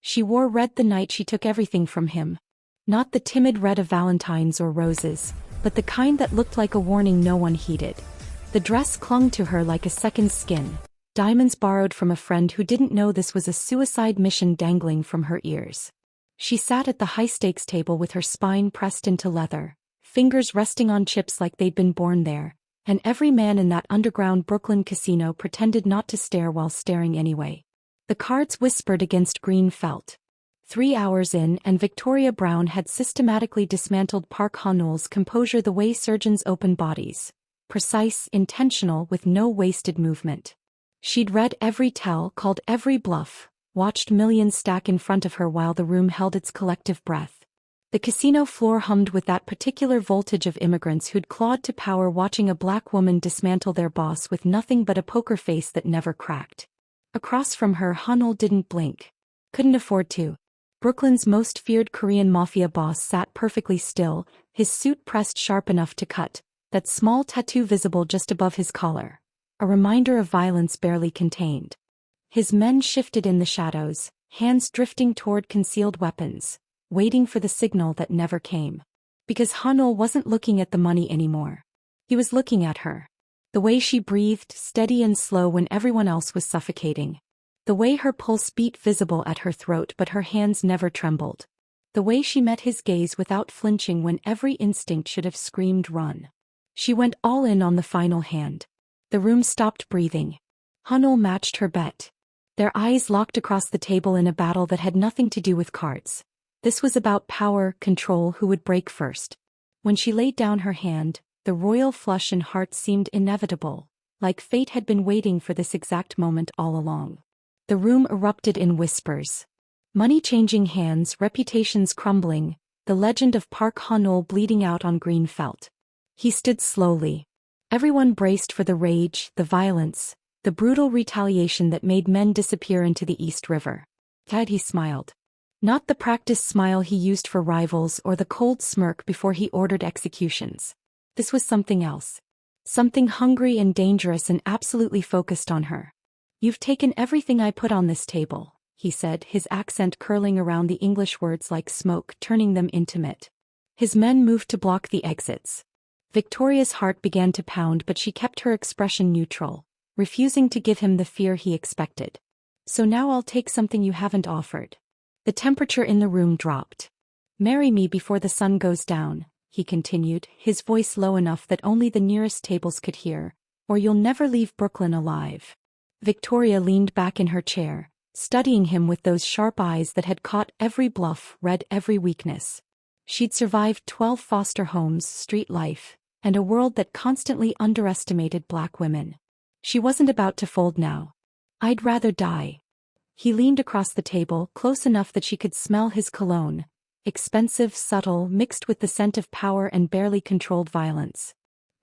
She wore red the night she took everything from him. Not the timid red of valentines or roses, but the kind that looked like a warning no one heeded. The dress clung to her like a second skin, diamonds borrowed from a friend who didn't know this was a suicide mission dangling from her ears. She sat at the high-stakes table with her spine pressed into leather, fingers resting on chips like they'd been born there, and every man in that underground Brooklyn casino pretended not to stare while staring anyway. The cards whispered against green felt. 3 hours in and Victoria Brown had systematically dismantled Park Ha-neul's composure the way surgeons open bodies. Precise, intentional, with no wasted movement. She'd read every tell, called every bluff, watched millions stack in front of her while the room held its collective breath. The casino floor hummed with that particular voltage of immigrants who'd clawed to power watching a black woman dismantle their boss with nothing but a poker face that never cracked. Across from her, Ha-neul didn't blink. Couldn't afford to. Brooklyn's most feared Korean mafia boss sat perfectly still, his suit pressed sharp enough to cut, that small tattoo visible just above his collar. A reminder of violence barely contained. His men shifted in the shadows, hands drifting toward concealed weapons, waiting for the signal that never came. Because Ha-neul wasn't looking at the money anymore. He was looking at her. The way she breathed, steady and slow when everyone else was suffocating. The way her pulse beat visible at her throat but her hands never trembled. The way she met his gaze without flinching when every instinct should have screamed run. She went all in on the final hand. The room stopped breathing. Ha-neul matched her bet. Their eyes locked across the table in a battle that had nothing to do with cards. This was about power, control, who would break first. When she laid down her hand, the royal flush in heart seemed inevitable, like fate had been waiting for this exact moment all along. The room erupted in whispers. Money changing hands, reputations crumbling, the legend of Park Ha-neul bleeding out on green felt. He stood slowly. Everyone braced for the rage, the violence, the brutal retaliation that made men disappear into the East River. He smiled. Not the practiced smile he used for rivals or the cold smirk before he ordered executions. This was something else. Something hungry and dangerous and absolutely focused on her. "You've taken everything I put on this table," he said, his accent curling around the English words like smoke, turning them intimate. His men moved to block the exits. Victoria's heart began to pound, but she kept her expression neutral, refusing to give him the fear he expected. "So now I'll take something you haven't offered." The temperature in the room dropped. "Marry me before the sun goes down," he continued, his voice low enough that only the nearest tables could hear, "or you'll never leave Brooklyn alive." Victoria leaned back in her chair, studying him with those sharp eyes that had caught every bluff, read every weakness. She'd survived 12 foster homes, street life, and a world that constantly underestimated black women. She wasn't about to fold now. "I'd rather die." He leaned across the table, close enough that she could smell his cologne. Expensive, subtle, mixed with the scent of power and barely controlled violence.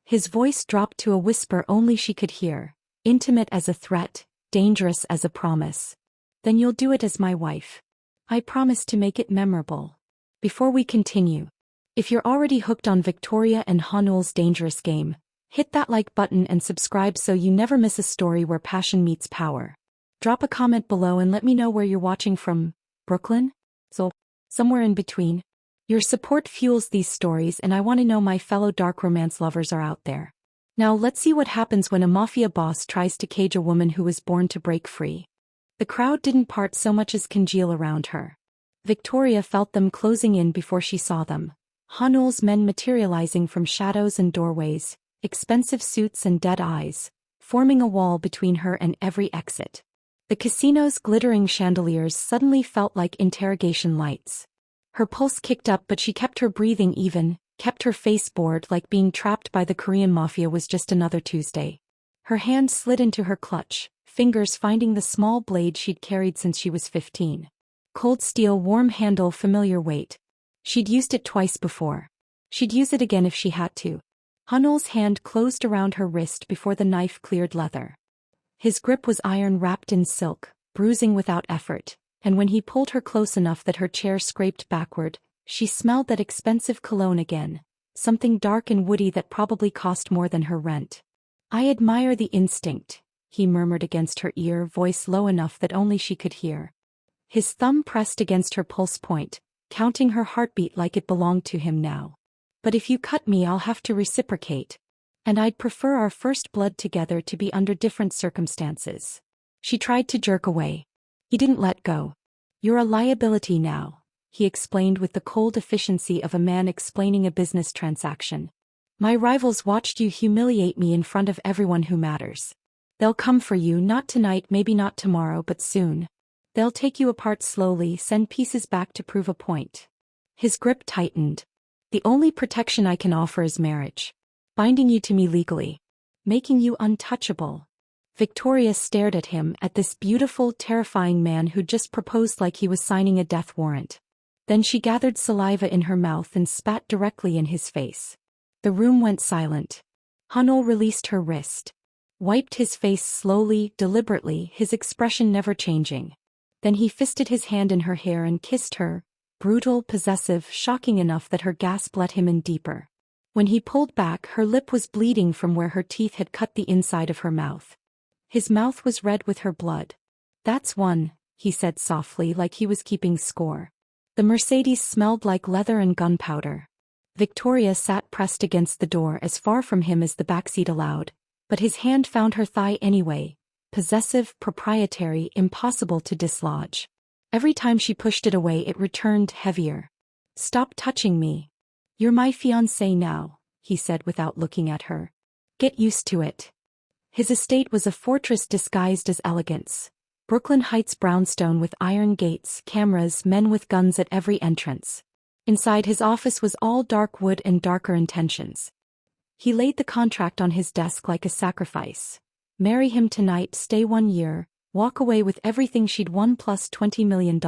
His voice dropped to a whisper only she could hear, intimate as a threat, dangerous as a promise. "Then you'll do it as my wife. I promise to make it memorable." Before we continue, if you're already hooked on Victoria and Ha-neul's dangerous game, hit that like button and subscribe so you never miss a story where passion meets power. Drop a comment below and let me know where you're watching from. Brooklyn? So, somewhere in between. Your support fuels these stories, and I want to know my fellow dark romance lovers are out there. Now let's see what happens when a mafia boss tries to cage a woman who was born to break free. The crowd didn't part so much as congeal around her. Victoria felt them closing in before she saw them. Ha-neul's men materializing from shadows and doorways, expensive suits and dead eyes, forming a wall between her and every exit. The casino's glittering chandeliers suddenly felt like interrogation lights. Her pulse kicked up, but she kept her breathing even, kept her face bored like being trapped by the Korean mafia was just another Tuesday. Her hand slid into her clutch, fingers finding the small blade she'd carried since she was 15. Cold steel, warm handle, familiar weight. She'd used it twice before. She'd use it again if she had to. Ha-neul's hand closed around her wrist before the knife cleared leather. His grip was iron wrapped in silk, bruising without effort, and when he pulled her close enough that her chair scraped backward, she smelled that expensive cologne again, something dark and woody that probably cost more than her rent. "I admire the instinct," he murmured against her ear, voice low enough that only she could hear. His thumb pressed against her pulse point, counting her heartbeat like it belonged to him now. But if you cut me, I'll have to reciprocate. And I'd prefer our first blood together to be under different circumstances. She tried to jerk away. He didn't let go. You're a liability now, he explained with the cold efficiency of a man explaining a business transaction. My rivals watched you humiliate me in front of everyone who matters. They'll come for you, not tonight, maybe not tomorrow, but soon. They'll take you apart slowly, send pieces back to prove a point. His grip tightened. The only protection I can offer is marriage. Binding you to me legally. Making you untouchable. Victoria stared at him, at this beautiful, terrifying man who'd just proposed like he was signing a death warrant. Then she gathered saliva in her mouth and spat directly in his face. The room went silent. Hunnell released her wrist. Wiped his face slowly, deliberately, his expression never changing. Then he fisted his hand in her hair and kissed her, brutal, possessive, shocking enough that her gasp let him in deeper. When he pulled back, her lip was bleeding from where her teeth had cut the inside of her mouth. His mouth was red with her blood. That's one, he said softly, like he was keeping score. The Mercedes smelled like leather and gunpowder. Victoria sat pressed against the door as far from him as the backseat allowed, but his hand found her thigh anyway, possessive, proprietary, impossible to dislodge. Every time she pushed it away, it returned heavier. Stop touching me. You're my fiancé now, he said without looking at her. Get used to it. His estate was a fortress disguised as elegance. Brooklyn Heights brownstone with iron gates, cameras, men with guns at every entrance. Inside his office was all dark wood and darker intentions. He laid the contract on his desk like a sacrifice. Marry him tonight, stay 1 year, walk away with everything she'd won plus $20 million.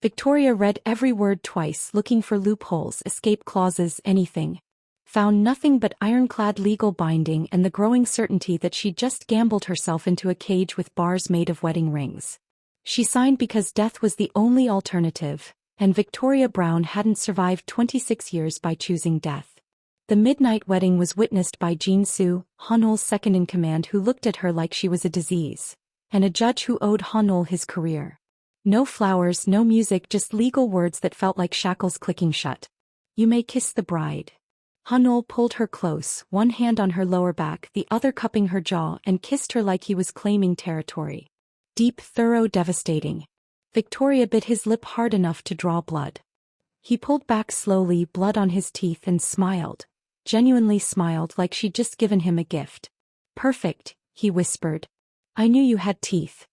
Victoria read every word twice, looking for loopholes, escape clauses, anything. Found nothing but ironclad legal binding and the growing certainty that she'd just gambled herself into a cage with bars made of wedding rings. She signed because death was the only alternative, and Victoria Brown hadn't survived 26 years by choosing death. The midnight wedding was witnessed by Jean Sue, Hunnell's second-in-command, who looked at her like she was a disease, and a judge who owed Hunnell his career. No flowers, no music, just legal words that felt like shackles clicking shut. You may kiss the bride. Hunnell pulled her close, one hand on her lower back, the other cupping her jaw, and kissed her like he was claiming territory. Deep, thorough, devastating. Victoria bit his lip hard enough to draw blood. He pulled back slowly, blood on his teeth, and smiled. Genuinely smiled, like she'd just given him a gift. Perfect, he whispered. I knew you had teeth.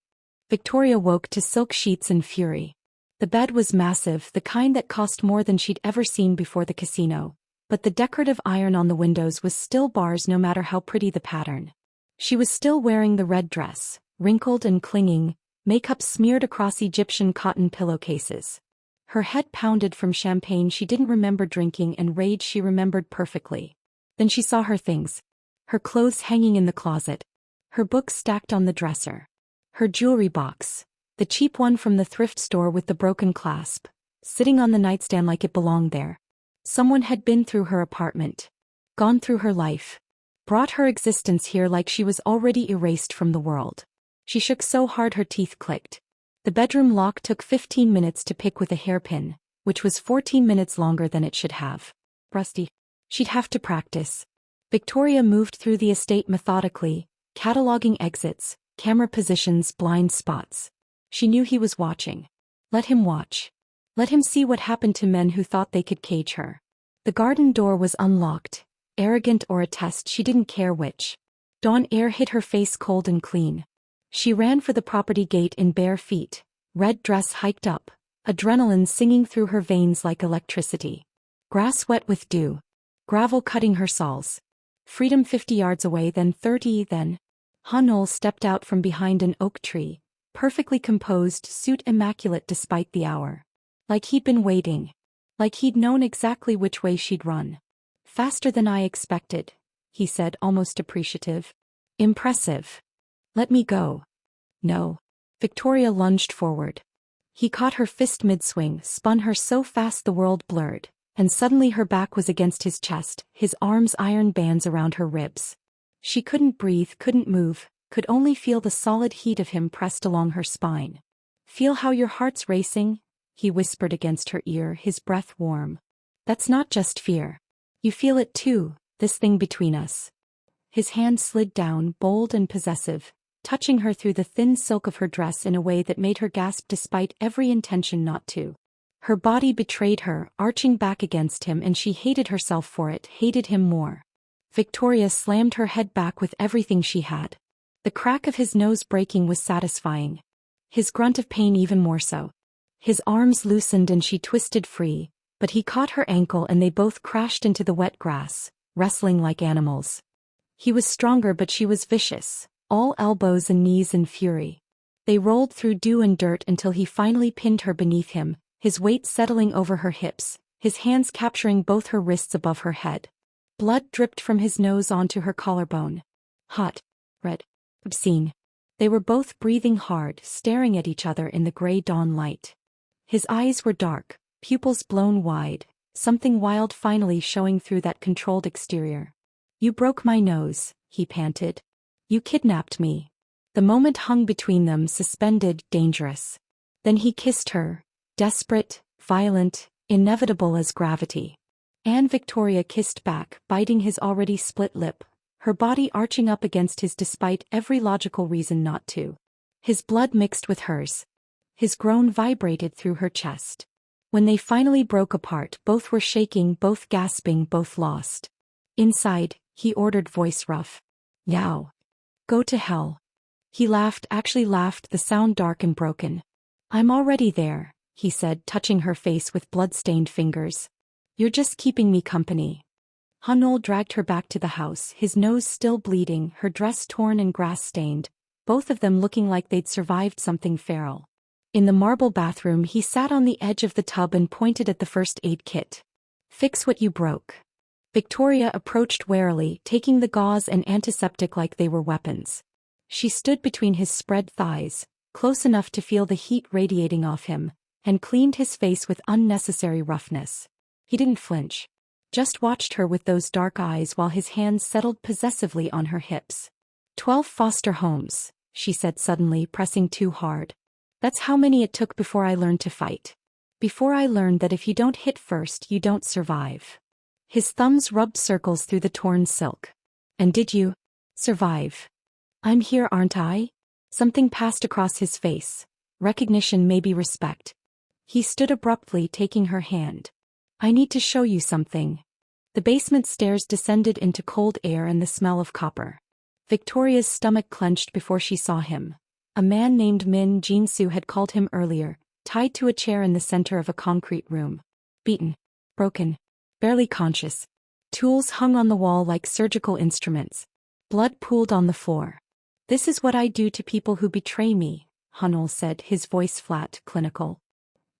Victoria woke to silk sheets and fury. The bed was massive, the kind that cost more than she'd ever seen before the casino, but the decorative iron on the windows was still bars no matter how pretty the pattern. She was still wearing the red dress, wrinkled and clinging, makeup smeared across Egyptian cotton pillowcases. Her head pounded from champagne she didn't remember drinking and rage she remembered perfectly. Then she saw her things. Her clothes hanging in the closet. Her books stacked on the dresser. Her jewelry box, the cheap one from the thrift store with the broken clasp, sitting on the nightstand like it belonged there. Someone had been through her apartment. Gone through her life. Brought her existence here like she was already erased from the world. She shook so hard her teeth clicked. The bedroom lock took 15 minutes to pick with a hairpin, which was 14 minutes longer than it should have. Rusty. She'd have to practice. Victoria moved through the estate methodically, cataloging exits, camera positions, blind spots. She knew he was watching. Let him watch. Let him see what happened to men who thought they could cage her. The garden door was unlocked. Arrogant or a test, she didn't care which. Dawn air hit her face cold and clean. She ran for the property gate in bare feet, red dress hiked up, adrenaline singing through her veins like electricity. Grass wet with dew. Gravel cutting her soles. Freedom 50 yards away, then 30, then. Hunnell stepped out from behind an oak tree, perfectly composed, suit immaculate despite the hour. Like he'd been waiting. Like he'd known exactly which way she'd run. Faster than I expected, he said, almost appreciative. Impressive. Let me go. No. Victoria lunged forward. He caught her fist mid-swing, spun her so fast the world blurred, and suddenly her back was against his chest, his arms iron bands around her ribs. She couldn't breathe, couldn't move, could only feel the solid heat of him pressed along her spine. Feel how your heart's racing? He whispered against her ear, his breath warm. That's not just fear. You feel it too, this thing between us. His hand slid down, bold and possessive, touching her through the thin silk of her dress in a way that made her gasp despite every intention not to. Her body betrayed her, arching back against him, and she hated herself for it, hated him more. Victoria slammed her head back with everything she had. The crack of his nose breaking was satisfying. His grunt of pain even more so. His arms loosened and she twisted free, but he caught her ankle and they both crashed into the wet grass, wrestling like animals. He was stronger but she was vicious, all elbows and knees in fury. They rolled through dew and dirt until he finally pinned her beneath him, his weight settling over her hips, his hands capturing both her wrists above her head. Blood dripped from his nose onto her collarbone. Hot. Red. Obscene. They were both breathing hard, staring at each other in the gray dawn light. His eyes were dark, pupils blown wide, something wild finally showing through that controlled exterior. You broke my nose, he panted. You kidnapped me. The moment hung between them, suspended, dangerous. Then he kissed her, desperate, violent, inevitable as gravity. And Victoria kissed back, biting his already split lip, her body arching up against his despite every logical reason not to. His blood mixed with hers. His groan vibrated through her chest. When they finally broke apart, both were shaking, both gasping, both lost. Inside, he ordered, voice rough. Yow. Go to hell. He laughed, actually laughed, the sound dark and broken. I'm already there, he said, touching her face with blood-stained fingers. You're just keeping me company. Hanol dragged her back to the house, his nose still bleeding, her dress torn and grass-stained, both of them looking like they'd survived something feral. In the marble bathroom, he sat on the edge of the tub and pointed at the first aid kit. Fix what you broke. Victoria approached warily, taking the gauze and antiseptic like they were weapons. She stood between his spread thighs, close enough to feel the heat radiating off him, and cleaned his face with unnecessary roughness. He didn't flinch. Just watched her with those dark eyes while his hands settled possessively on her hips. 12 foster homes, she said suddenly, pressing too hard. That's how many it took before I learned to fight. Before I learned that if you don't hit first, you don't survive. His thumbs rubbed circles through the torn silk. And did you survive? I'm here, aren't I? Something passed across his face. Recognition, maybe respect. He stood abruptly, taking her hand. I need to show you something. The basement stairs descended into cold air and the smell of copper. Victoria's stomach clenched before she saw him. A man named Min Jinsu had called him earlier, tied to a chair in the center of a concrete room. Beaten. Broken. Barely conscious. Tools hung on the wall like surgical instruments. Blood pooled on the floor. This is what I do to people who betray me, Hanol said, his voice flat, clinical.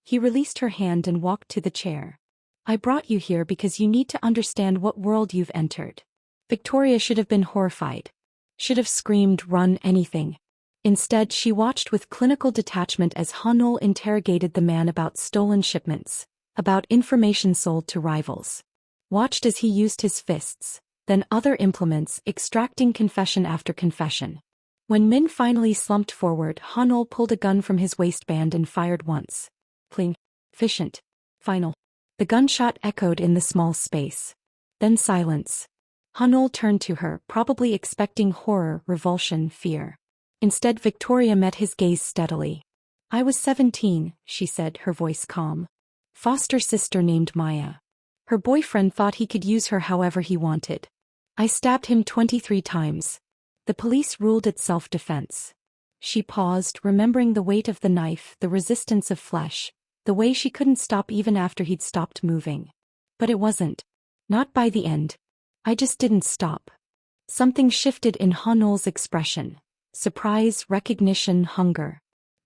He released her hand and walked to the chair. I brought you here because you need to understand what world you've entered. Victoria should have been horrified. Should have screamed, run, anything. Instead, she watched with clinical detachment as Hanol interrogated the man about stolen shipments, about information sold to rivals. Watched as he used his fists, then other implements, extracting confession after confession. When Min finally slumped forward, Hanol pulled a gun from his waistband and fired once. Clean. Efficient. Final. The gunshot echoed in the small space. Then silence. Hanol turned to her, probably expecting horror, revulsion, fear. Instead, Victoria met his gaze steadily. I was 17, she said, her voice calm. Foster sister named Maya. Her boyfriend thought he could use her however he wanted. I stabbed him 23 times. The police ruled it self-defense. She paused, remembering the weight of the knife, the resistance of flesh, the way she couldn't stop even after he'd stopped moving. But it wasn't. Not by the end. I just didn't stop. Something shifted in Hanol's expression. Surprise, recognition, hunger.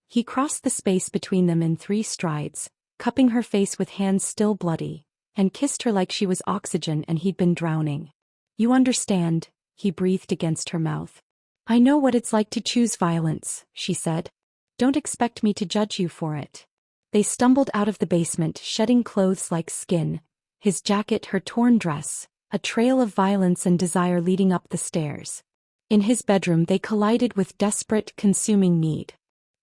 He crossed the space between them in 3 strides, cupping her face with hands still bloody, and kissed her like she was oxygen and he'd been drowning. You understand, he breathed against her mouth. I know what it's like to choose violence, she said. Don't expect me to judge you for it. They stumbled out of the basement, shedding clothes like skin, his jacket, her torn dress, a trail of violence and desire leading up the stairs. In his bedroom they collided with desperate, consuming need.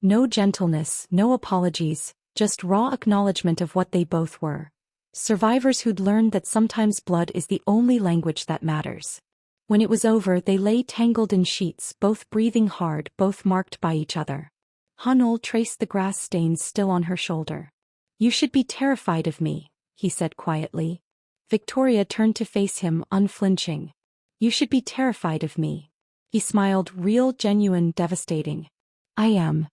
No gentleness, no apologies, just raw acknowledgement of what they both were. Survivors who'd learned that sometimes blood is the only language that matters. When it was over, they lay tangled in sheets, both breathing hard, both marked by each other. Hanul traced the grass stains still on her shoulder. "You should be terrified of me," he said quietly. Victoria turned to face him, unflinching. "You should be terrified of me." He smiled, real, genuine, devastating. "I am."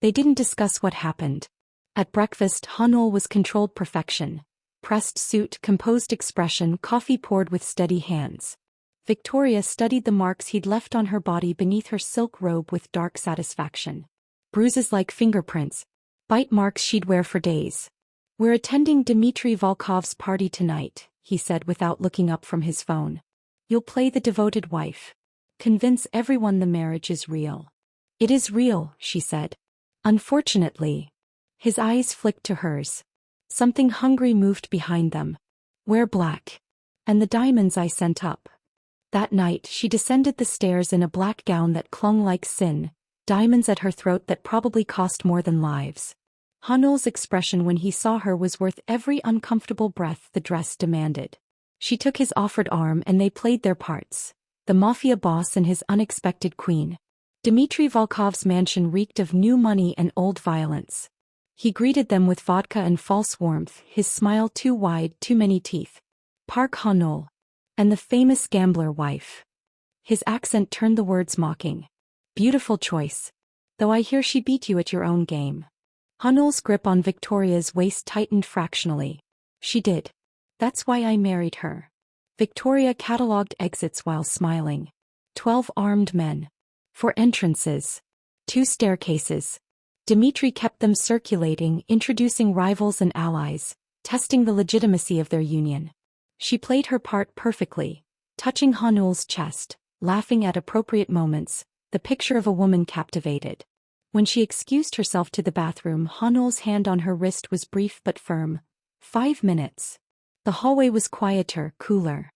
They didn't discuss what happened. At breakfast, Hanul was controlled perfection. Pressed suit, composed expression, coffee poured with steady hands. Victoria studied the marks he'd left on her body beneath her silk robe with dark satisfaction. Bruises like fingerprints. Bite marks she'd wear for days. "We're attending Dmitry Volkov's party tonight," he said without looking up from his phone. "You'll play the devoted wife. Convince everyone the marriage is real." "It is real," she said. "Unfortunately." His eyes flicked to hers. Something hungry moved behind them. "Wear black. And the diamonds I sent up." That night, she descended the stairs in a black gown that clung like sin, diamonds at her throat that probably cost more than lives. Hanul's expression when he saw her was worth every uncomfortable breath the dress demanded. She took his offered arm and they played their parts, the mafia boss and his unexpected queen. Dmitry Volkov's mansion reeked of new money and old violence. He greeted them with vodka and false warmth, his smile too wide, too many teeth. "Park Hanul. And the famous gambler wife." His accent turned the words mocking. "Beautiful choice. Though I hear she beat you at your own game." Hanul's grip on Victoria's waist tightened fractionally. "She did. That's why I married her." Victoria catalogued exits while smiling. 12 armed men. 4 entrances. 2 staircases. Dmitry kept them circulating, introducing rivals and allies, testing the legitimacy of their union. She played her part perfectly, touching Hanul's chest, laughing at appropriate moments, the picture of a woman captivated. When she excused herself to the bathroom, Hanul's hand on her wrist was brief but firm. 5 minutes. The hallway was quieter, cooler.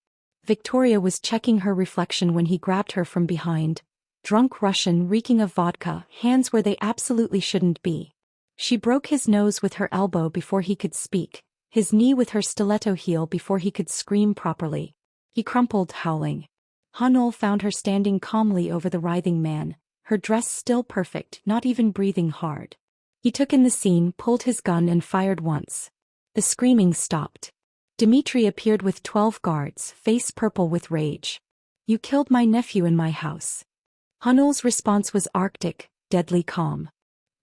Victoria was checking her reflection when he grabbed her from behind. Drunk Russian, reeking of vodka, hands where they absolutely shouldn't be. She broke his nose with her elbow before he could speak, his knee with her stiletto heel before he could scream properly. He crumpled, howling. Hanul found her standing calmly over the writhing man, her dress still perfect, not even breathing hard. He took in the scene, pulled his gun and fired once. The screaming stopped. Dmitry appeared with 12 guards, face purple with rage. "You killed my nephew in my house." Hanul's response was arctic, deadly calm.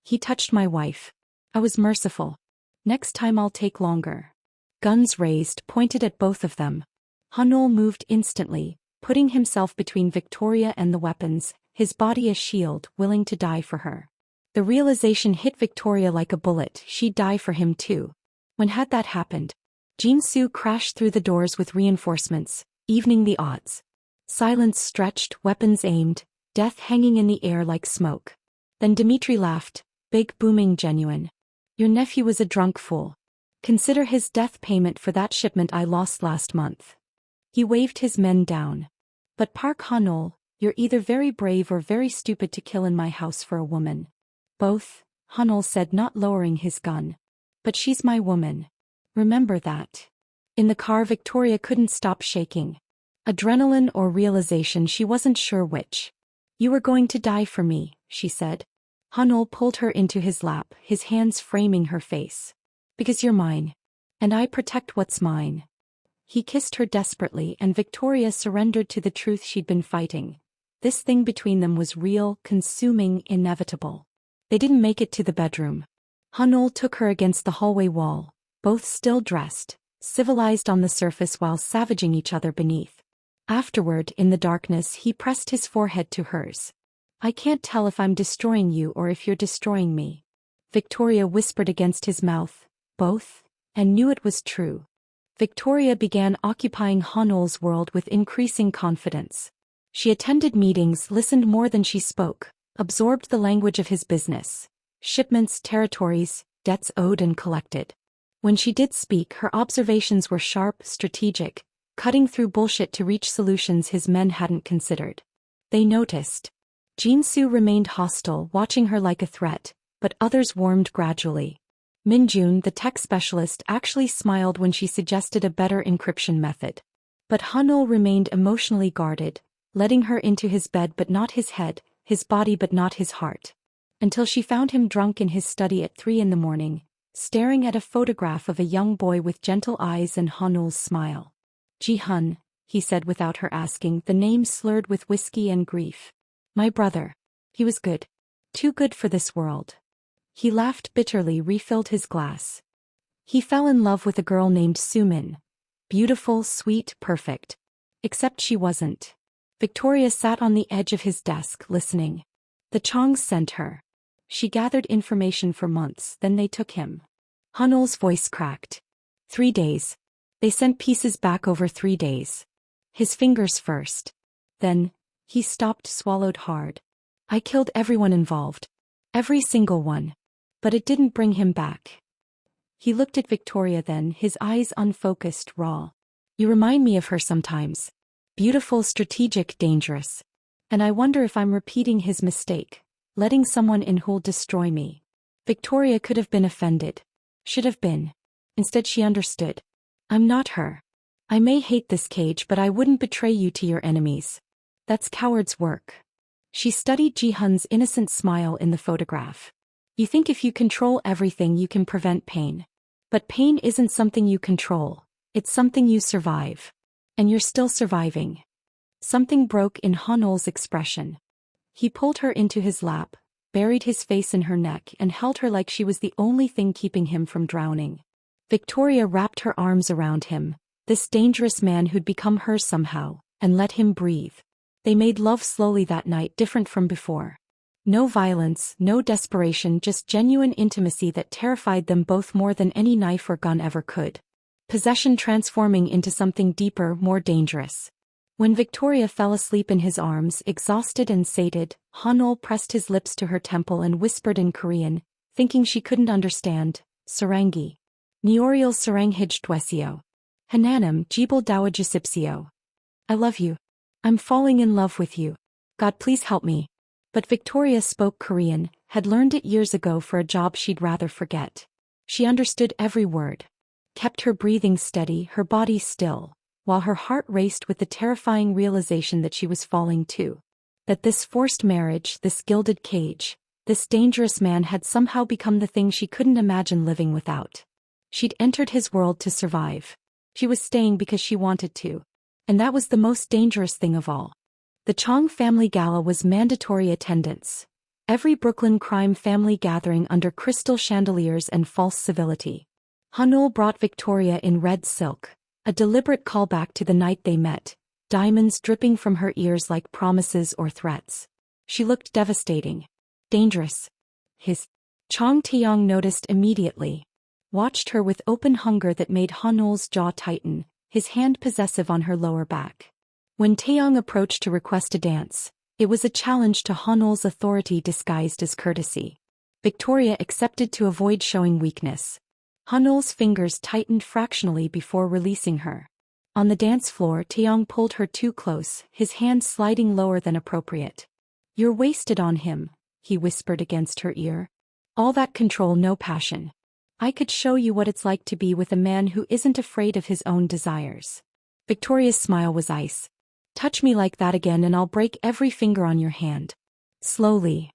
"He touched my wife. I was merciful. Next time I'll take longer." Guns raised, pointed at both of them. Hanul moved instantly, putting himself between Victoria and the weapons, his body a shield, willing to die for her. The realization hit Victoria like a bullet, she'd die for him too. When had that happened? Jinsu crashed through the doors with reinforcements, evening the odds. Silence stretched, weapons aimed, death hanging in the air like smoke. Then Dmitry laughed, big, booming, genuine. "Your nephew was a drunk fool. Consider his death payment for that shipment I lost last month." He waved his men down. "But Park Hanul, you're either very brave or very stupid to kill in my house for a woman." "Both," Hanul said, not lowering his gun. "But she's my woman. Remember that." In the car, Victoria couldn't stop shaking. Adrenaline or realization, she wasn't sure which. "You were going to die for me," she said. Hanul pulled her into his lap, his hands framing her face. "Because you're mine. And I protect what's mine." He kissed her desperately and Victoria surrendered to the truth she'd been fighting. This thing between them was real, consuming, inevitable. They didn't make it to the bedroom. Hanul took her against the hallway wall, both still dressed, civilized on the surface while savaging each other beneath. Afterward, in the darkness, he pressed his forehead to hers. "I can't tell if I'm destroying you or if you're destroying me." Victoria whispered against his mouth, "Both," and knew it was true. Victoria began occupying Hanul's world with increasing confidence. She attended meetings, listened more than she spoke, absorbed the language of his business. Shipments, territories, debts owed and collected. When she did speak, her observations were sharp, strategic, cutting through bullshit to reach solutions his men hadn't considered. They noticed. Jinsu remained hostile, watching her like a threat, but others warmed gradually. Minjun, the tech specialist, actually smiled when she suggested a better encryption method. But Hanul remained emotionally guarded, letting her into his bed but not his head, his body but not his heart. Until she found him drunk in his study at 3 a.m, staring at a photograph of a young boy with gentle eyes and Hanul's smile. Ji-hun, he said without her asking, the name slurred with whiskey and grief. My brother. He was good. Too good for this world. He laughed bitterly, refilled his glass. He fell in love with a girl named Sumin. Beautiful, sweet, perfect. Except she wasn't. Victoria sat on the edge of his desk, listening. The Chongs sent her. She gathered information for months, then they took him. Hanul's voice cracked. 3 days. They sent pieces back over 3 days. His fingers first. Then, he stopped, swallowed hard. I killed everyone involved. Every single one. But it didn't bring him back. He looked at Victoria then, his eyes unfocused, raw. You remind me of her sometimes. Beautiful, strategic, dangerous. And I wonder if I'm repeating his mistake, letting someone in who'll destroy me. Victoria could have been offended. Should have been. Instead she understood. I'm not her. I may hate this cage but I wouldn't betray you to your enemies. That's coward's work. She studied Ji-hun's innocent smile in the photograph. You think if you control everything you can prevent pain. But pain isn't something you control, it's something you survive. And you're still surviving. Something broke in Hanul's expression. He pulled her into his lap, buried his face in her neck and held her like she was the only thing keeping him from drowning. Victoria wrapped her arms around him, this dangerous man who'd become hers somehow, and let him breathe. They made love slowly that night, different from before. No violence, no desperation, just genuine intimacy that terrified them both more than any knife or gun ever could. Possession transforming into something deeper, more dangerous. When Victoria fell asleep in his arms, exhausted and sated, Hanul pressed his lips to her temple and whispered in Korean, thinking she couldn't understand, Sarangi. Niorial Saranghij Dwesio. Hananam Jibal Dawajusipsio. I love you. I'm falling in love with you. God please help me. But Victoria spoke Korean, had learned it years ago for a job she'd rather forget. She understood every word. Kept her breathing steady, her body still, while her heart raced with the terrifying realization that she was falling too. That this forced marriage, this gilded cage, this dangerous man had somehow become the thing she couldn't imagine living without. She'd entered his world to survive. She was staying because she wanted to. And that was the most dangerous thing of all. The Chong family gala was mandatory attendance. Every Brooklyn crime family gathering under crystal chandeliers and false civility. Hanul brought Victoria in red silk, a deliberate callback to the night they met, diamonds dripping from her ears like promises or threats. She looked devastating. Dangerous. His Chong Taeyong noticed immediately. Watched her with open hunger that made Hanul's jaw tighten, his hand possessive on her lower back. When Taeyong approached to request a dance, it was a challenge to Hanul's authority disguised as courtesy. Victoria accepted to avoid showing weakness. Hanul's fingers tightened fractionally before releasing her. On the dance floor, Taeyong pulled her too close, his hand sliding lower than appropriate. You're wasted on him, he whispered against her ear. All that control, no passion. I could show you what it's like to be with a man who isn't afraid of his own desires. Victoria's smile was ice. Touch me like that again and I'll break every finger on your hand. Slowly.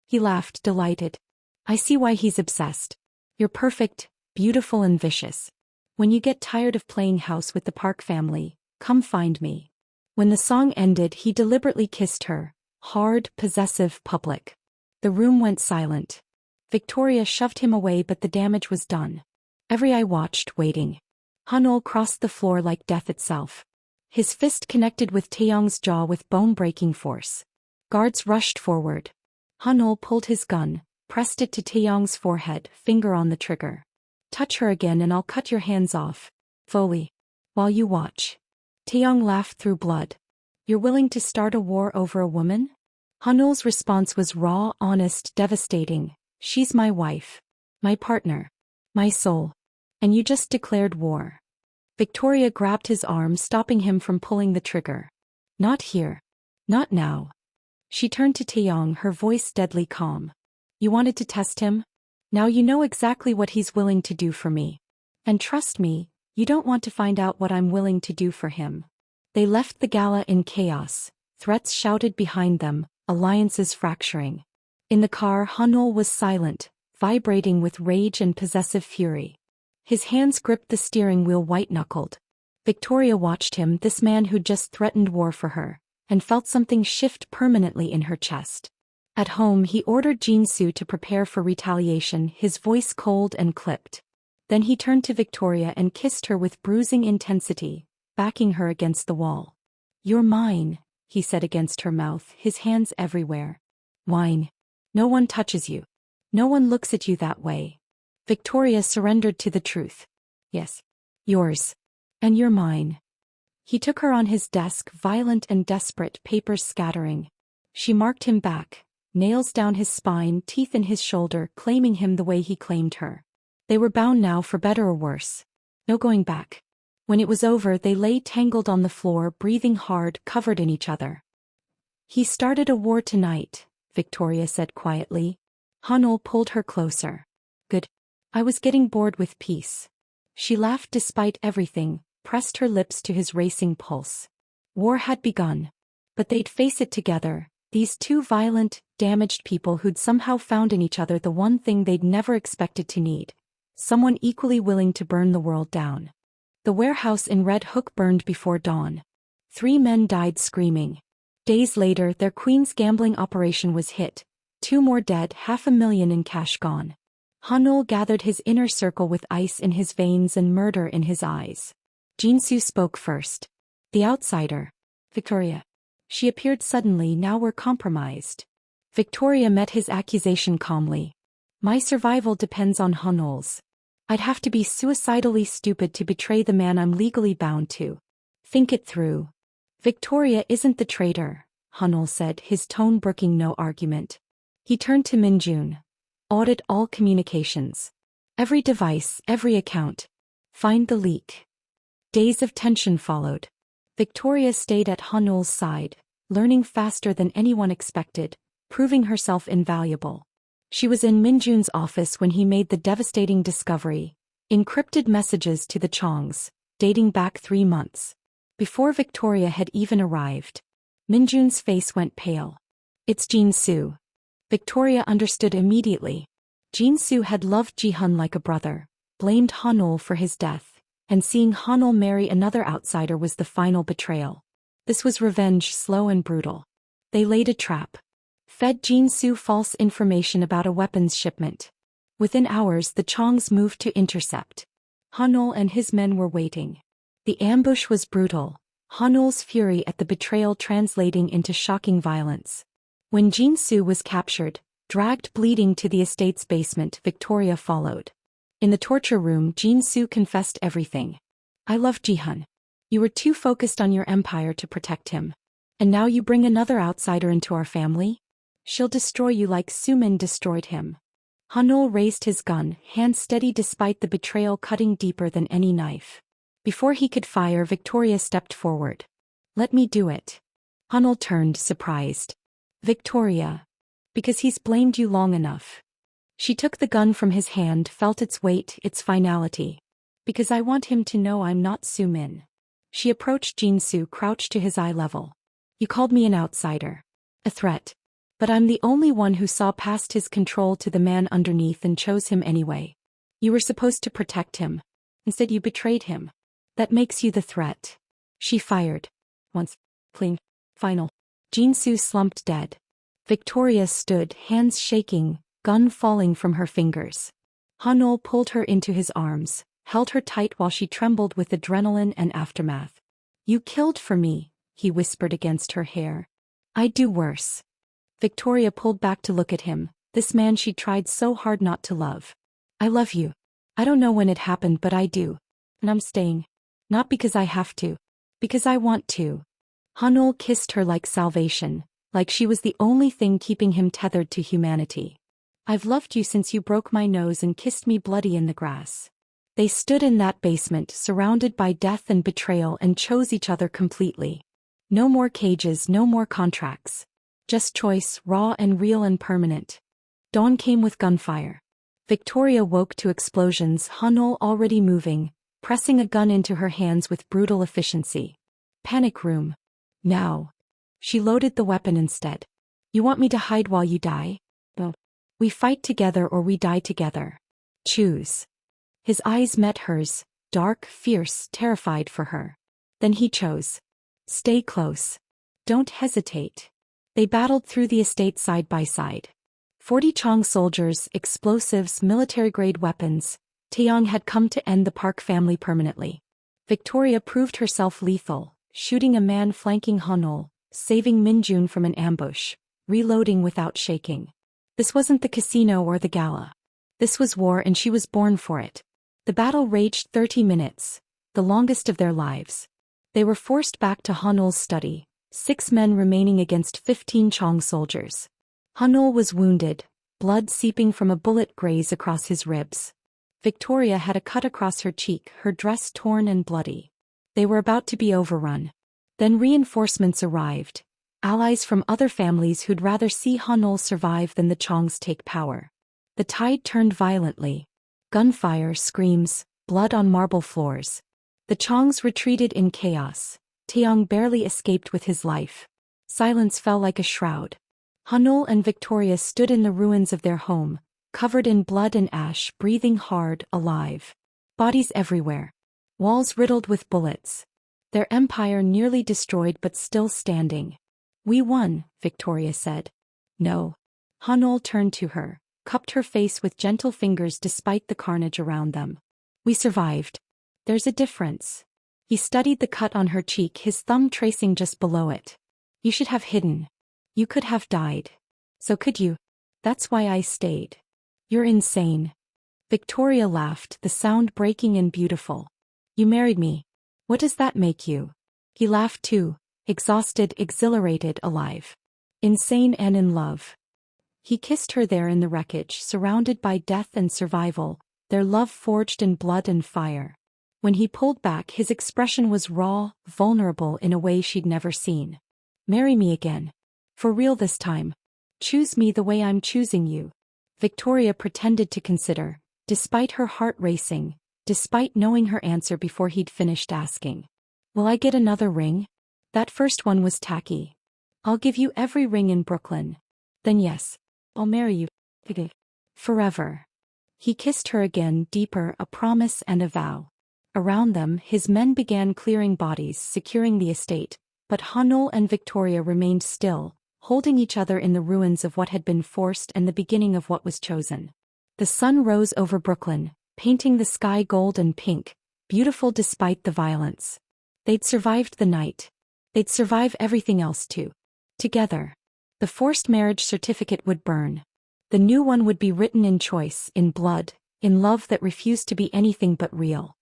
He laughed, delighted. I see why he's obsessed. You're perfect, beautiful and vicious. When you get tired of playing house with the Park family, come find me. When the song ended, he deliberately kissed her. Hard, possessive, public. The room went silent. Victoria shoved him away but the damage was done. Every eye watched, waiting. Hanul crossed the floor like death itself. His fist connected with Taeyong's jaw with bone-breaking force. Guards rushed forward. Hanul pulled his gun, pressed it to Taeyong's forehead, finger on the trigger. Touch her again and I'll cut your hands off. Foley. While you watch. Taeyong laughed through blood. You're willing to start a war over a woman? Hanul's response was raw, honest, devastating. She's my wife. My partner. My soul. And you just declared war. Victoria grabbed his arm, stopping him from pulling the trigger. Not here. Not now. She turned to Taeyong, her voice deadly calm. You wanted to test him? Now you know exactly what he's willing to do for me. And trust me, you don't want to find out what I'm willing to do for him. They left the gala in chaos, threats shouted behind them, alliances fracturing. In the car, Hanul was silent, vibrating with rage and possessive fury. His hands gripped the steering wheel white-knuckled. Victoria watched him, this man who'd just threatened war for her, and felt something shift permanently in her chest. At home, he ordered Jinsu to prepare for retaliation, his voice cold and clipped. Then he turned to Victoria and kissed her with bruising intensity, backing her against the wall. "You're mine," he said against her mouth, his hands everywhere. "Wine. No one touches you. No one looks at you that way." Victoria surrendered to the truth. "Yes. Yours. And you're mine." He took her on his desk, violent and desperate, papers scattering. She marked him back, nails down his spine, teeth in his shoulder, claiming him the way he claimed her. They were bound now for better or worse. No going back. When it was over, they lay tangled on the floor, breathing hard, covered in each other. "He started a war tonight," Victoria said quietly. Hanul pulled her closer. "Good. I was getting bored with peace." She laughed despite everything, pressed her lips to his racing pulse. War had begun. But they'd face it together, these two violent, damaged people who'd somehow found in each other the one thing they'd never expected to need. Someone equally willing to burn the world down. The warehouse in Red Hook burned before dawn. 3 men died screaming. Days later, their Queen's gambling operation was hit. 2 more dead, $500,000 in cash gone. Hanul gathered his inner circle with ice in his veins and murder in his eyes. Jinsu spoke first. "The outsider. Victoria." She appeared suddenly. "Now we're compromised." Victoria met his accusation calmly. "My survival depends on Hanul's. I'd have to be suicidally stupid to betray the man I'm legally bound to. Think it through." "Victoria isn't the traitor," Hanul said, his tone brooking no argument. He turned to Minjun. "Audit all communications. Every device, every account. Find the leak." Days of tension followed. Victoria stayed at Hanul's side, learning faster than anyone expected, proving herself invaluable. She was in Minjun's office when he made the devastating discovery: encrypted messages to the Chongs, dating back 3 months. Before Victoria had even arrived. Minjun's face went pale. "It's Jinsu." Victoria understood immediately. Jinsu had loved Jihan like a brother, blamed Hanul for his death, and seeing Hanul marry another outsider was the final betrayal. This was revenge, slow and brutal. They laid a trap. Fed Jinsu false information about a weapons shipment. Within hours, the Chongs moved to intercept. Hanul and his men were waiting. The ambush was brutal, Hanul's fury at the betrayal translating into shocking violence. When Jinsu was captured, dragged bleeding to the estate's basement, Victoria followed. In the torture room, Jinsu confessed everything. "I love Jihan. You were too focused on your empire to protect him. And now you bring another outsider into our family? She'll destroy you like Sumin destroyed him." Hanul raised his gun, hand steady despite the betrayal cutting deeper than any knife. Before he could fire, Victoria stepped forward. "Let me do it." Hanul turned, surprised. "Victoria. Because he's blamed you long enough." She took the gun from his hand, felt its weight, its finality. "Because I want him to know I'm not Sumin." She approached Jinsu, crouched to his eye level. "You called me an outsider. A threat. But I'm the only one who saw past his control to the man underneath and chose him anyway. You were supposed to protect him. Instead you betrayed him. That makes you the threat." She fired. Once. Clean. Final. Jinsu slumped dead. Victoria stood, hands shaking, gun falling from her fingers. Hanul pulled her into his arms, held her tight while she trembled with adrenaline and aftermath. "You killed for me," he whispered against her hair. "I'd do worse." Victoria pulled back to look at him, this man she tried so hard not to love. "I love you. I don't know when it happened, but I do. And I'm staying. Not because I have to. Because I want to." Hanul kissed her like salvation, like she was the only thing keeping him tethered to humanity. "I've loved you since you broke my nose and kissed me bloody in the grass." They stood in that basement, surrounded by death and betrayal, and chose each other completely. No more cages, no more contracts. Just choice, raw and real and permanent. Dawn came with gunfire. Victoria woke to explosions, Hanul already moving, pressing a gun into her hands with brutal efficiency. Panic room. Now. She loaded the weapon instead. You want me to hide while you die? No. We fight together or we die together. Choose. His eyes met hers, dark, fierce, terrified for her. Then he chose. Stay close. Don't hesitate. They battled through the estate side by side. 40 Chong soldiers, explosives, military-grade weapons. Taeyong had come to end the Park family permanently. Victoria proved herself lethal, shooting a man flanking Hanul, saving Minjun from an ambush, reloading without shaking. This wasn't the casino or the gala. This was war and she was born for it. The battle raged 30 minutes, the longest of their lives. They were forced back to Hanul's study, 6 men remaining against 15 Chong soldiers. Hanul was wounded, blood seeping from a bullet graze across his ribs. Victoria had a cut across her cheek, her dress torn and bloody. They were about to be overrun. Then reinforcements arrived, allies from other families who'd rather see Hanul survive than the Chongs take power. The tide turned violently. Gunfire, screams, blood on marble floors. The Chongs retreated in chaos. Taeyong barely escaped with his life. Silence fell like a shroud. Hanul and Victoria stood in the ruins of their home, covered in blood and ash, breathing hard, alive. Bodies everywhere. Walls riddled with bullets. Their empire nearly destroyed but still standing. We won, Victoria said. No. Hanul turned to her, cupped her face with gentle fingers despite the carnage around them. We survived. There's a difference. He studied the cut on her cheek, his thumb tracing just below it. You should have hidden. You could have died. So could you? That's why I stayed. You're insane. Victoria laughed, the sound breaking and beautiful. You married me. What does that make you? He laughed too, exhausted, exhilarated, alive. Insane and in love. He kissed her there in the wreckage, surrounded by death and survival, their love forged in blood and fire. When he pulled back, his expression was raw, vulnerable in a way she'd never seen. Marry me again. For real this time. Choose me the way I'm choosing you. Victoria pretended to consider, despite her heart racing, despite knowing her answer before he'd finished asking. Will I get another ring? That first one was tacky. I'll give you every ring in Brooklyn. Then yes, I'll marry you. Forever. He kissed her again, deeper, a promise and a vow. Around them, his men began clearing bodies, securing the estate, but Hanul and Victoria remained still, holding each other in the ruins of what had been forced and the beginning of what was chosen. The sun rose over Brooklyn, painting the sky gold and pink, beautiful despite the violence. They'd survived the night. They'd survive everything else too. Together. The forced marriage certificate would burn. The new one would be written in choice, in blood, in love that refused to be anything but real.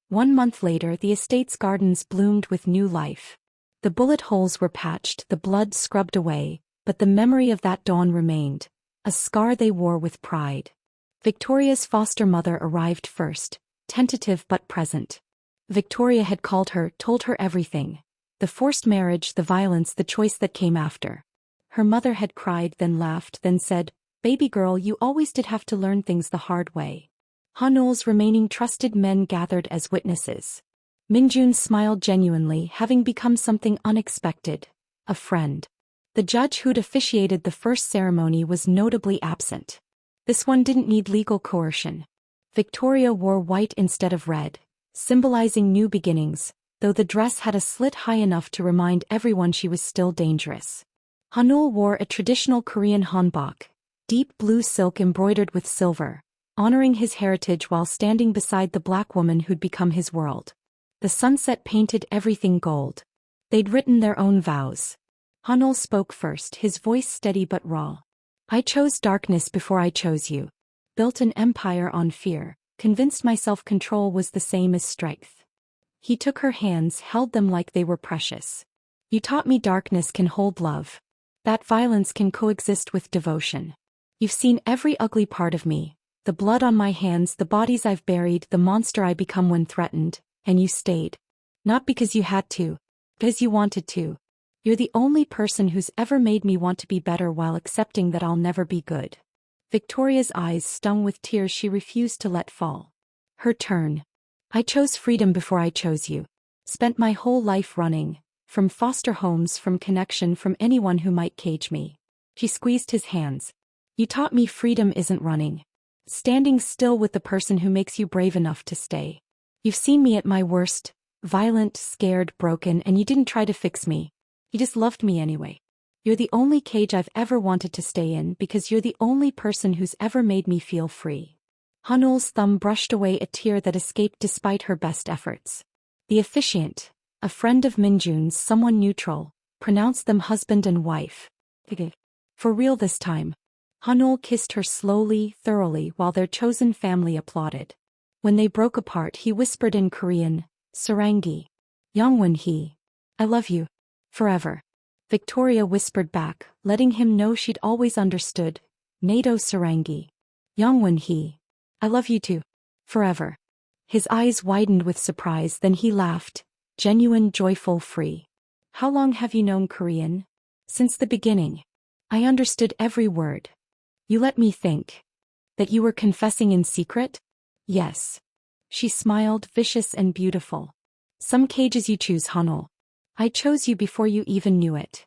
1 month later, the estate's gardens bloomed with new life. The bullet holes were patched, the blood scrubbed away, but the memory of that dawn remained, a scar they wore with pride. Victoria's foster mother arrived first, tentative but present. Victoria had called her, told her everything. The forced marriage, the violence, the choice that came after. Her mother had cried, then laughed, then said, "Baby girl, you always did have to learn things the hard way." Hanul's remaining trusted men gathered as witnesses. Minjun smiled genuinely, having become something unexpected, a friend. The judge who'd officiated the first ceremony was notably absent. This one didn't need legal coercion. Victoria wore white instead of red, symbolizing new beginnings, though the dress had a slit high enough to remind everyone she was still dangerous. Hanul wore a traditional Korean hanbok, deep blue silk embroidered with silver, honoring his heritage while standing beside the black woman who'd become his world. The sunset painted everything gold. They'd written their own vows. Hanul spoke first, his voice steady but raw. I chose darkness before I chose you. Built an empire on fear, convinced myself control was the same as strength. He took her hands, held them like they were precious. You taught me darkness can hold love. That violence can coexist with devotion. You've seen every ugly part of me, the blood on my hands, the bodies I've buried, the monster I become when threatened. And you stayed. Not because you had to, because you wanted to. You're the only person who's ever made me want to be better while accepting that I'll never be good. Victoria's eyes stung with tears she refused to let fall. Her turn. I chose freedom before I chose you. Spent my whole life running, from foster homes, from connection, from anyone who might cage me. She squeezed his hands. You taught me freedom isn't running. Standing still with the person who makes you brave enough to stay. You've seen me at my worst, violent, scared, broken, and you didn't try to fix me. You just loved me anyway. You're the only cage I've ever wanted to stay in because you're the only person who's ever made me feel free. Hanul's thumb brushed away a tear that escaped despite her best efforts. The officiant, a friend of Minjun's, someone neutral, pronounced them husband and wife. For real this time. Hanul kissed her slowly, thoroughly, while their chosen family applauded. When they broke apart, he whispered in Korean, Sarangi. Yongwon he. I love you. Forever. Victoria whispered back, letting him know she'd always understood. Nato Sarangi. Yongwon he. I love you too. Forever. His eyes widened with surprise, then he laughed. Genuine, joyful, free. How long have you known Korean? Since the beginning. I understood every word. You let me think. That you were confessing in secret? Yes. She smiled, vicious and beautiful. Some cages you choose, Hanul. I chose you before you even knew it.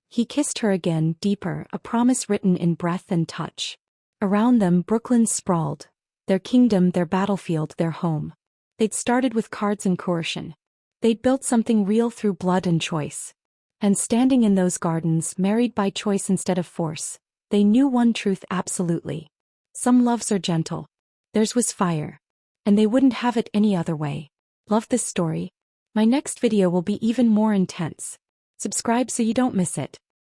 He kissed her again, deeper, a promise written in breath and touch. Around them, Brooklyn sprawled. Their kingdom, their battlefield, their home. They'd started with cards and coercion. They'd built something real through blood and choice. And standing in those gardens, married by choice instead of force, they knew one truth absolutely. Some loves are gentle. Theirs was fire. And they wouldn't have it any other way. Love this story? My next video will be even more intense. Subscribe so you don't miss it.